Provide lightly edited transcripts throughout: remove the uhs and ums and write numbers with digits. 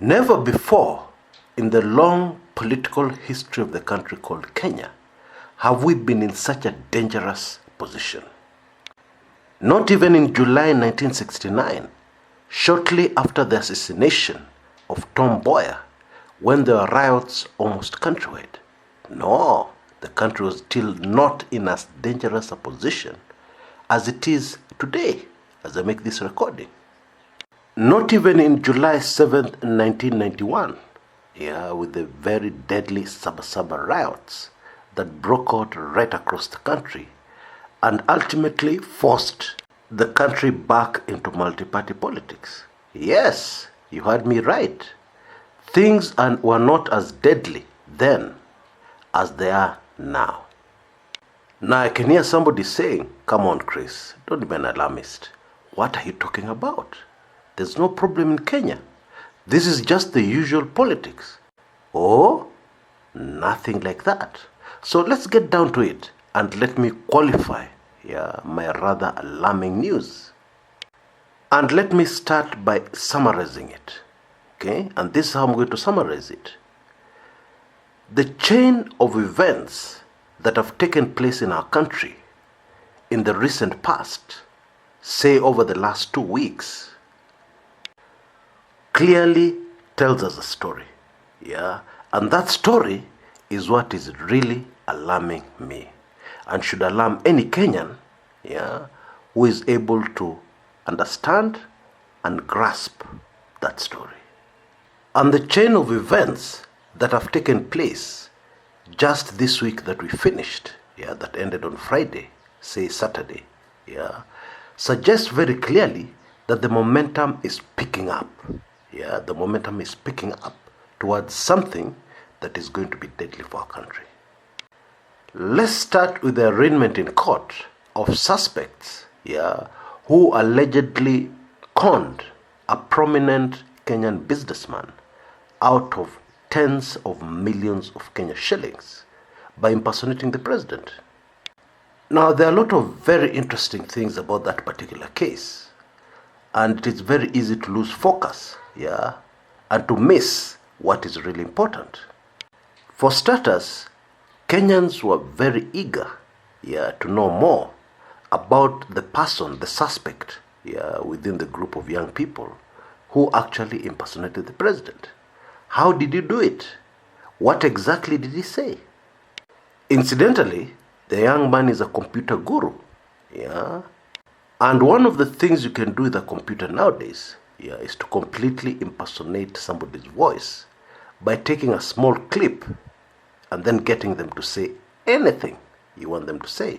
Never before in the long political history of the country called Kenya have we been in such a dangerous position. Not even in July 1969, shortly after the assassination of Tom Mboya, when there were riots almost countrywide. No, the country was still not in as dangerous a position as it is today as I make this recording. Not even in July 7th, 1991, with the very deadly Sabasaba riots that broke out right across the country and ultimately forced the country back into multi-party politics. Yes, you heard me right. Things were not as deadly then as they are now. Now I can hear somebody saying, come on Chris, don't be an alarmist. What are you talking about? There's no problem in Kenya. This is just the usual politics. Oh, nothing like that. So let's get down to it and let me qualify my rather alarming news. And let me start by summarizing it. Okay, and this is how I'm going to summarize it. The chain of events that have taken place in our country in the recent past, say over the last 2 weeks, clearly tells us a story. And that story is what is really alarming me and should alarm any Kenyan who is able to understand and grasp that story. And the chain of events that have taken place just this week that we finished, that ended on Friday, say Saturday, suggests very clearly that the momentum is picking up. The momentum is picking up towards something that is going to be deadly for our country. Let's start with the arraignment in court of suspects, who allegedly conned a prominent Kenyan businessman out of tens of millions of Kenya shillings by impersonating the president. Now, there are a lot of very interesting things about that particular case, and it is very easy to lose focus, and to miss what is really important. For starters, Kenyans were very eager, to know more about the person, the suspect, within the group of young people who actually impersonated the president. How did he do it? What exactly did he say? Incidentally, the young man is a computer guru, and one of the things you can do with a computer nowadays, is to completely impersonate somebody's voice by taking a small clip and then getting them to say anything you want them to say.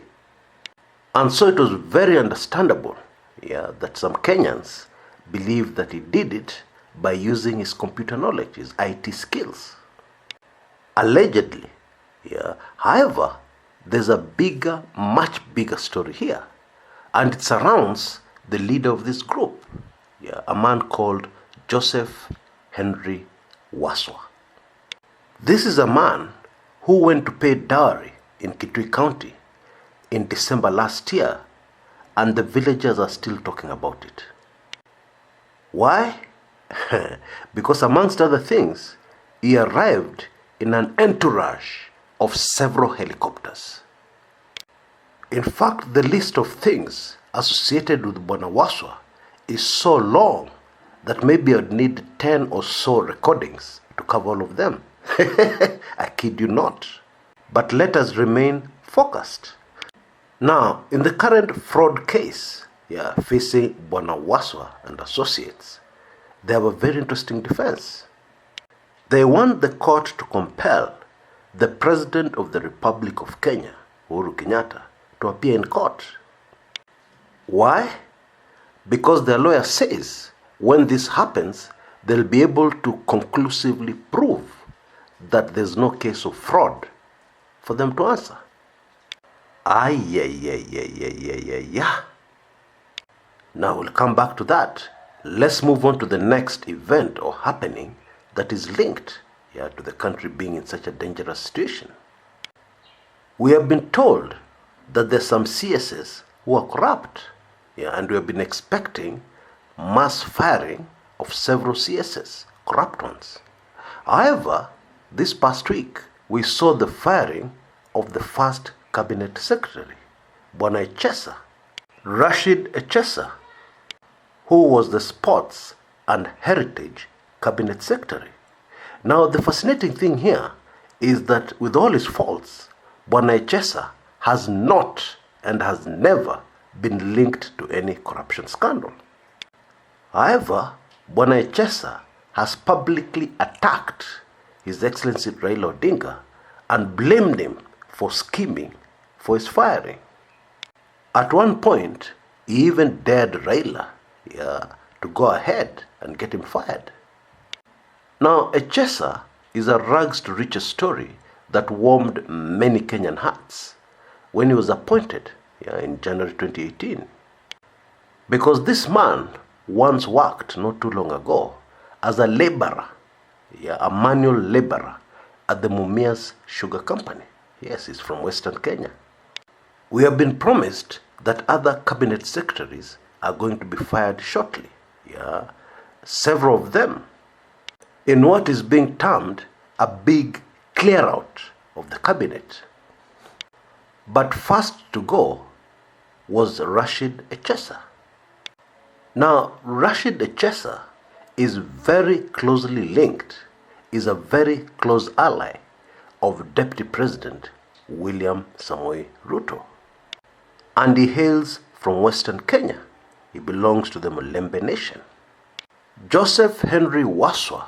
And so it was very understandable, that some Kenyans believed that he did it by using his computer knowledge, his IT skills. Allegedly, However, there's a bigger, much bigger story here, and it surrounds the leader of this group, a man called Joseph Henry Waswa. This is a man who went to pay dowry in Kitui County in December last year, and the villagers are still talking about it. Why? Because amongst other things, he arrived in an entourage of several helicopters. In fact, the list of things associated with Bwana Waswa is so long that maybe I'd need 10 or so recordings to cover all of them. I kid you not. But let us remain focused. Now, in the current fraud case, facing Bwana Waswa and associates, they have a very interesting defense. They want the court to compel the President of the Republic of Kenya, Uhuru Kenyatta, to appear in court. Why? Because their lawyer says when this happens, they'll be able to conclusively prove that there's no case of fraud for them to answer. Now we'll come back to that. Let's move on to the next event or happening that is linked to the country being in such a dangerous situation. We have been told that there's some CSs who are corrupt, and we have been expecting mass firing of several CSs corrupt ones. However, this past week, we saw the firing of the first cabinet secretary, Bwana Kshs, Rashid Kshs, who was the sports and heritage cabinet secretary. Now, the fascinating thing here is that with all his faults, Bwana Kshs has not and has never been linked to any corruption scandal. However, Bwana Kshs has publicly attacked His Excellency Raila Odinga and blamed him for scheming for his firing. At one point, he even dared Raila to go ahead and get him fired. Now, Kshs is a rags to riches story that warmed many Kenyan hearts when he was appointed in January 2018. Because this man once worked not too long ago as a laborer, a manual laborer at the Mumias Sugar Company. Yes, he's from Western Kenya. We have been promised that other cabinet secretaries are going to be fired shortly. Several of them in what is being termed a big clear out of the cabinet. But first to go was Rashid Kshs. Now, Rashid Kshs is very closely linked, is a very close ally of Deputy President William Samoei Ruto. And he hails from Western Kenya. He belongs to the Mulembe Nation. Joseph Henry Waswa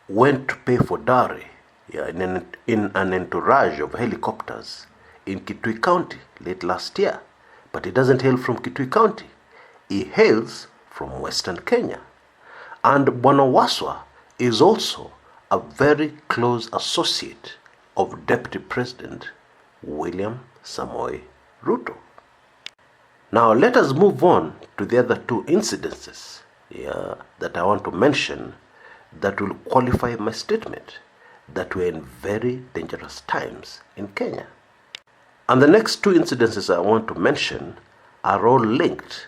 went to pay for dowry in an entourage of helicopters in Kitui County late last year. But he doesn't hail from Kitui County. He hails from Western Kenya. And Bwana Waswa is also a very close associate of Deputy President William Samoei Ruto. Now let us move on to the other two incidences that I want to mention that will qualify my statement that we're in very dangerous times in Kenya. And the next two incidences I want to mention are all linked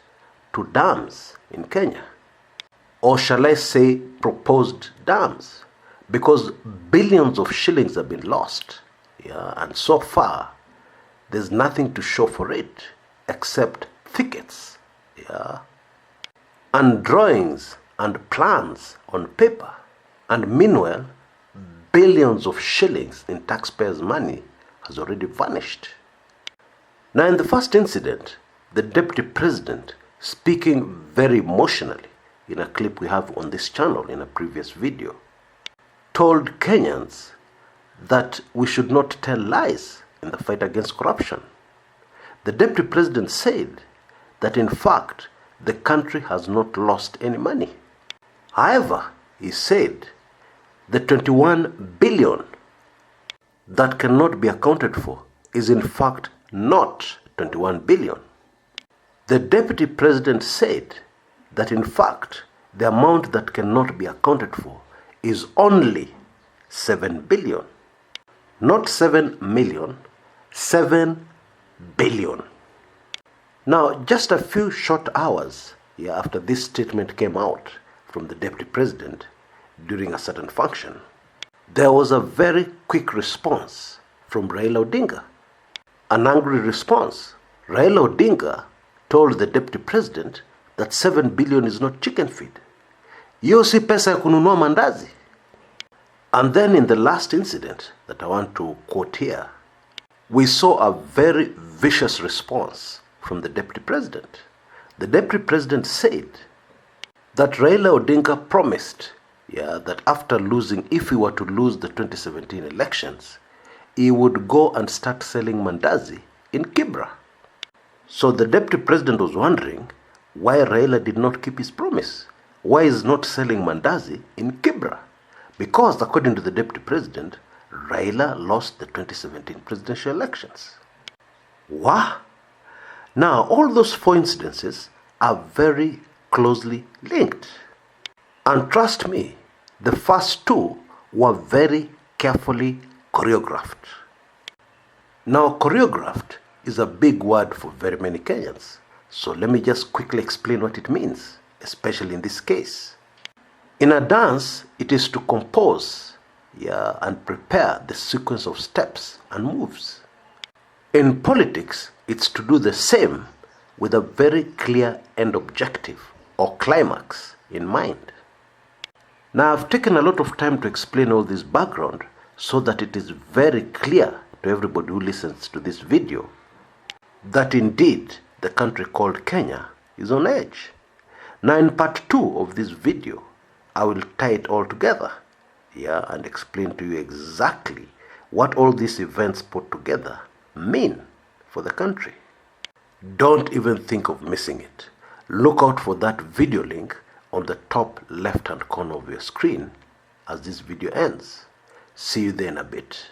to dams in Kenya. Or shall I say proposed dams? Because billions of shillings have been lost. And so far, there's nothing to show for it except thickets. And drawings and plans on paper. And meanwhile, billions of shillings in taxpayers' money has already vanished. Now, in the first incident, the Deputy President, speaking very emotionally in a clip we have on this channel in a previous video, told Kenyans that we should not tell lies in the fight against corruption. The Deputy President said that in fact the country has not lost any money. However, he said the 21 billion that cannot be accounted for is in fact not 21 billion. The Deputy President said that in fact the amount that cannot be accounted for is only 7 billion. Not 7 million, 7 billion. Now, just a few short hours after this statement came out from the Deputy President during a certain function, there was a very quick response from Raila Odinga. An angry response. Raila Odinga told the Deputy President that 7 billion is not chicken feed. Hiyo si pesa ya kununua mandazi. And then in the last incident that I want to quote here, we saw a very vicious response from the Deputy President. The Deputy President said that Raila Odinga promised that after losing, if he were to lose the 2017 elections, he would go and start selling mandazi in Kibra. So the Deputy President was wondering why Raila did not keep his promise. Why is not selling mandazi in Kibra? Because according to the Deputy President, Raila lost the 2017 presidential elections. Wow! Now, all those four incidences are very closely linked. And trust me, the first two were very carefully choreographed. Now, choreographed is a big word for very many Kenyans. So let me just quickly explain what it means, especially in this case. In a dance, it is to compose, and prepare the sequence of steps and moves. In politics, it's to do the same with a very clear end objective or climax in mind. Now, I've taken a lot of time to explain all this background so that it is very clear to everybody who listens to this video that indeed the country called Kenya is on edge. Now, in part 2 of this video, I will tie it all together, and explain to you exactly what all these events put together mean for the country. Don't even think of missing it. Look out for that video link on the top left-hand corner of your screen as this video ends. See you there in a bit.